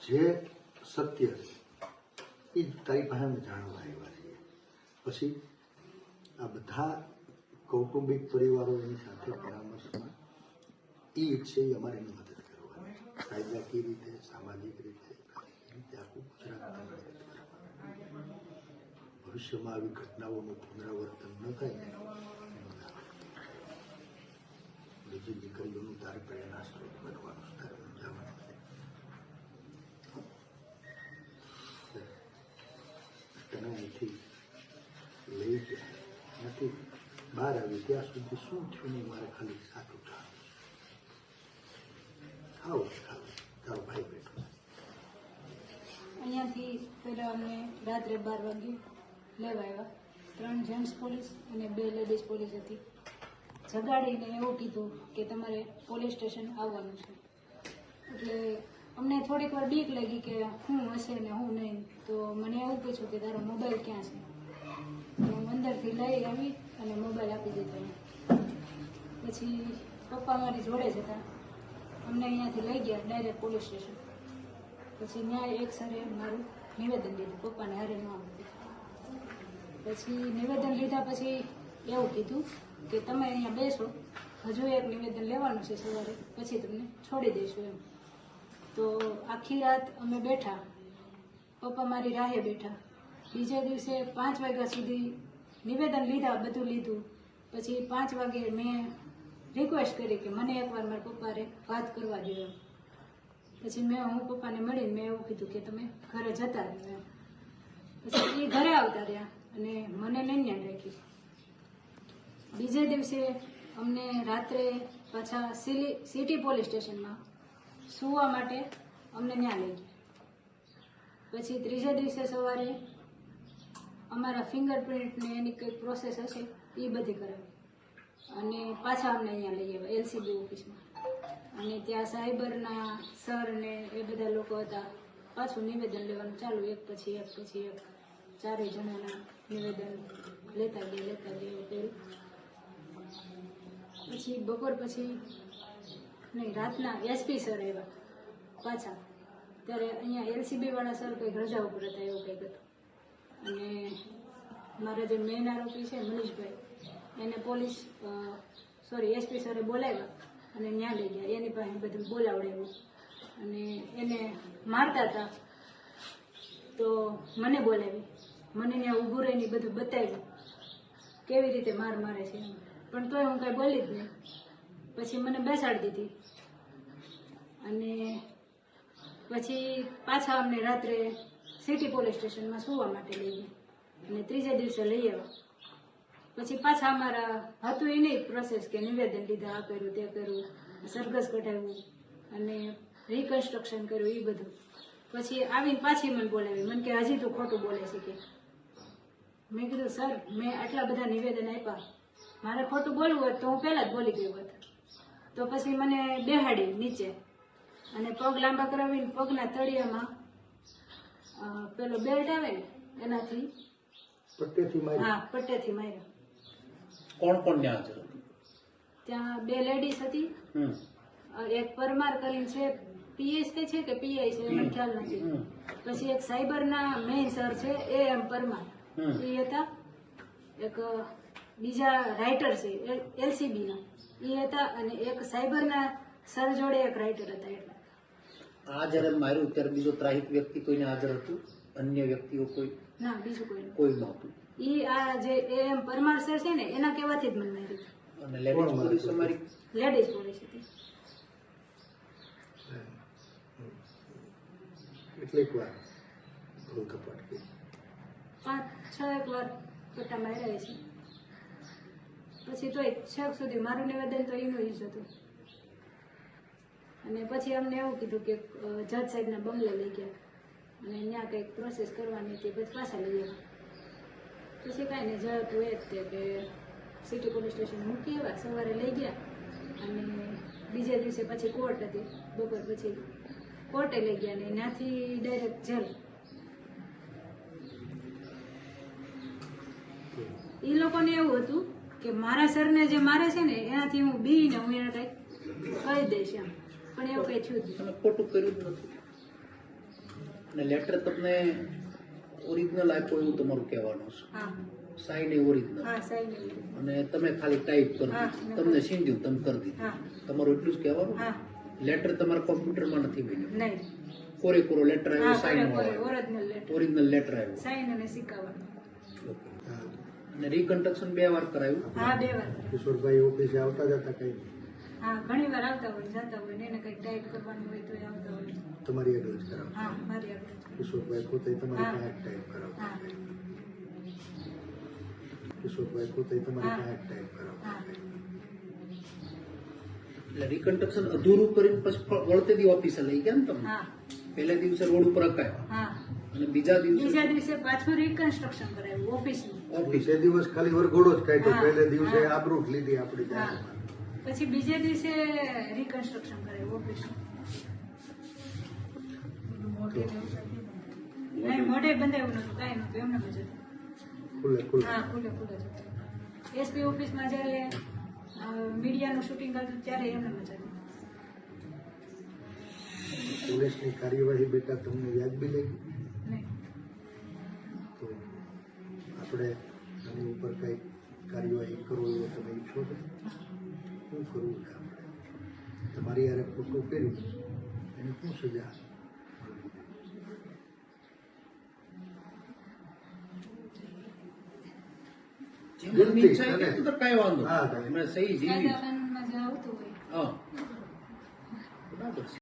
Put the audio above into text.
જે સત્ય છે એ તારી પાસે અમે જાણવા આવ્યા છીએ. પછી આ બધા કૌટુંબિક પરિવારો એની સાથે પરામર્શમાં એ ઈચ્છે એ અમારે એની મદદ કરવાની, કાયદાકીય રીતે, સામાજિક રીતે, આખું ગુજરાત ભવિષ્યમાં આવી ઘટનાઓનું પુનરાવર્તન ન થાય ને બીજી દીકરીઓનું તારે પ્રેરણા સ્ત્રોત બનવાનું તારે સમજાવવાનું તને અહીંથી લઈ ગયા નથી બહાર આવી ત્યાં સુધી શું થયું નહીં મારે ખાલી સાચું ખાવ તારો ભાઈ બેઠો. અહીંયાથી પહેલાં અમને રાત્રે 12 વાગે લેવા આવ્યા. 3 જેન્ટ્સ પોલીસ અને 2 લેડીઝ પોલીસ હતી. જગાડીને એવું કીધું કે તમારે પોલીસ સ્ટેશન આવવાનું છે. એટલે અમને થોડીક વાર બીક લાગી કે શું હશે ને હું નહીં. તો મને એવું પૂછ્યું કે તારો મોબાઈલ ક્યાં છે. તો હું અંદરથી લઈ આવી અને મોબાઈલ આપી દીધો. પછી પપ્પા મારી જોડે જ હતા. અમને અહીંયાથી લઈ ગયા ડાયરેક્ટ પોલીસ સ્ટેશન. પછી ત્યાં એક સરે મારું નિવેદન લીધું, પપ્પાને હારે ન આવતું. પછી નિવેદન લીધા પછી એવું કીધું કે તમે અહીંયા બેસો, હજુ એક નિવેદન લેવાનું છે સવારે, પછી તમને છોડી દઈશું એમ. તો આખી રાત અમે બેઠા, પપ્પા મારી રાહે બેઠા. બીજે દિવસે 5 વાગ્યા સુધી નિવેદન લીધા, બધું લીધું. પછી 5 વાગે મેં રિક્વેસ્ટ કરી કે મને એકવાર મારા પપ્પાને વાત કરવા દો એમ. પછી હું પપ્પાને મળીને મેં એવું કીધું કે તમે ઘરે જતા રહ્યો એમ. પછી એ ઘરે આવતા રહ્યા અને મને નૈન્યા રાખી. બીજે દિવસે અમને રાત્રે પાછા સિટી પોલીસ સ્ટેશનમાં સુવા માટે અમને ત્યાં લઈ ગયા. પછી ત્રીજા દિવસે સવારે અમારા ફિંગરપ્રિન્ટને એની કંઈક પ્રોસેસ હશે એ બધી કરાવી અને પાછા અમને અહીંયા લઈ આવ્યા LCB ઓફિસમાં. અને ત્યાં સાયબરના સર ને એ બધા લોકો હતા. પાછું નિવેદન લેવાનું ચાલુ, એક પછી એક 4 જણાના નિવેદન લેતા ગયા એવું કર્યું. પછી બપોર પછી નહીં, રાતના SP સર આવ્યા પાછા. ત્યારે અહીંયા LCB વાળા સર કંઈક રજા ઉપર હતા એવું કંઈક હતું. અને મારા જે મેન આરોપી છે મનીષભાઈ, એને SP સરે બોલાવ્યા અને ત્યાં લઈ ગયા. એની પાસે બધું બોલાવડાવ્યું અને એને મારતા હતા તો મને બોલાવી, મને ત્યાં ઊભું રહીને બધું બતાવ્યું કેવી રીતે મારે છે. પણ તોય હું કાંઈ બોલી જ નહીં. પછી મને બેસાડી દીધી અને પછી પાછા અમને રાત્રે સિટી પોલીસ સ્ટેશનમાં સુવા માટે લઈ ગયા અને ત્રીજા દિવસે લઈ આવ્યા. પછી પાછા અમારા હતું એ નહીં પ્રોસેસ કે નિવેદન લીધા, આ કર્યું તે કર્યું, સરઘસ કઢાવ્યું અને રિકન્સ્ટ્રક્શન કર્યું એ બધું. પછી આવીને પાછી મને બોલાવી, મને કે હજી તું ખોટું બોલે છે કે. મેં કીધું સર મેં આટલા બધા નિવેદન આપ્યા, મારે ખોટું બોલવું હોત તો હું પહેલાં જ બોલી ગયું હોત. તો પછી મને બેહાડી નીચે અને પગ લાંબા કરાવીને પગના તળિયામાં પેલો બેલ્ટ આવે ને એનાથી પટ્ટેથી માર્યા. કોણ ત્યાં હાજર હતું? ત્યાં 2 લેડીઝ હતી. એક પરમાર કરીને છે, PS છે કે PI છે મને ખ્યાલ નથી. પછી એક સાયબરના મેઇન સર છે AM પરમાર એ હતા. એક બીજા રાઇટર છે LCB ના એ હતા અને એક સાયબરના સર જોડે એક રાઇટર હતા. એટલે આ જયારે માર્યું ત્યારે બીજો ત્રાહિક વ્યક્તિ કોઈને હાજર હતું? અન્ય વ્યક્તિઓ કોઈ? ના, બીજું કોઈ નહોતું. આ જે AM પરમાર સર છે ને એના કહેવાથી જ મને માર્યું. અને લેડીઝ પોલીસ અમારી લેડીઝ પોલીસ હતી. કેટલીક વાર કપાટ 5-6 વાર પટ્ટા માર્યા છે. પછી તોય છેક સુધી મારું નિવેદન તો એનું જ હતું. અને પછી અમને એવું કીધું કે જજ સાહેબના બંગલે લઈ ગયા અને ત્યાં કંઈક પ્રોસેસ કરવાની હતી. પછી પાછા લઈ ગયા. પછી કાંઈ નહીં, જતું એ જ તે કે સિટી પોલીસ સ્ટેશન મૂકી આવ્યા, સવારે લઈ ગયા અને બીજે દિવસે પછી કોર્ટ હતી. બપોર પછી કોર્ટે લઈ ગયા ને ત્યાંથી ડાયરેક્ટ જેલ. એ લોકોને એવું હતું કે મારા સરને જે મારે છે ને એનાથી હું બીને હું એને કંઈક કહી દઈશ એમ. પણ એવું કંઈ થયું જ નહીં. ખોટું કર્યું જ નથી. અને લેટર તમને ઓરિજિનલ આપ્યો એવું તમારું કહેવાનું છે, હા સાઈન એ ઓરિજિનલ, હા સાહેબ અને તમે ખાલી ટાઈપ કરી હા, દીધું, તમને સીંધ્યું તમે કરી દીધું, હા તમારું એટલું જ કહેવાનું. હા લેટર તમારા કોમ્પ્યુટરમાં નથી બન્યું, નહીં કોરેકોરો લેટર હા આવ્યો, sign original letter original letter આવ્યો. સાઈન અને સિક્કાવાનું ઓકે. અને રિકન્સ્ટ્રક્શન 2 વાર કરાયું. હા 2 વાર કિશોરભાઈ ઓફિસે આવતા જતા કઈ હા ઘણી વાર આવતા હોય જતા હોય ને એને કંઈક ટાઈપ કરવાનું હોય તો એ આવતા હોય તમારી આગળ જ કરાવતા હા મારી આગળ જ. કિશોરભાઈ પોતે તમારી હા. પાસે ટાઈપ કરાવતા હા કિશોરભાઈ પોતે તમારી હા. પાસે ટાઈપ કરાવતા હા એટલે રિકન્સ્ટ્રક્શન અધૂરું કરીને પછી વળતે દી ઓફિસે લઈ ગયા ને તમે. હા પહેલા દિવસે રોડ ઉપર અકાયા હા અને બીજા દિવસે બીજા દિવસે પાછું રિકન્સ્ટ્રક્શન કરાવ્યું ઓફિસનું ઓફિસ. તે દિવસ ખાલી વરઘોડો જ કાઢ્યો હા. પહેલે દિવસે હા. આબરૂ જ લીધી આપણી હા જાતમાં. પછી બીજે દિવસે રિકન્સ્ટ્રક્શન કરાવ્યું ઓફિસનું નહીં મોઢે બંધાયું નતું કાંઈ નતું એમને જ હતું. ખુલ્લે ખુલ્લે હા ખુલ્લે ખુલ્લે જ હતું. એસપી ઓફિસમાં જ્યારે મીડિયાનું શૂટિંગ હતું ત્યારે એમને જ હતું. પોલીસની કાર્યવાહી બેટા તમને વ્યાજબી લાગી નહીં તો આપણે આની ઉપર કઈ કાર્યવાહી કરો એવો તમે ઈચ્છો છો? શું કરવું છે આપણે? તમારી યારે ખોટું કર્યું એની શું સજા? જેમની ઈચ્છા હોય ગણતી, તો કાંઈ વાંધો હા, નહીં. અમે સહી જીવી.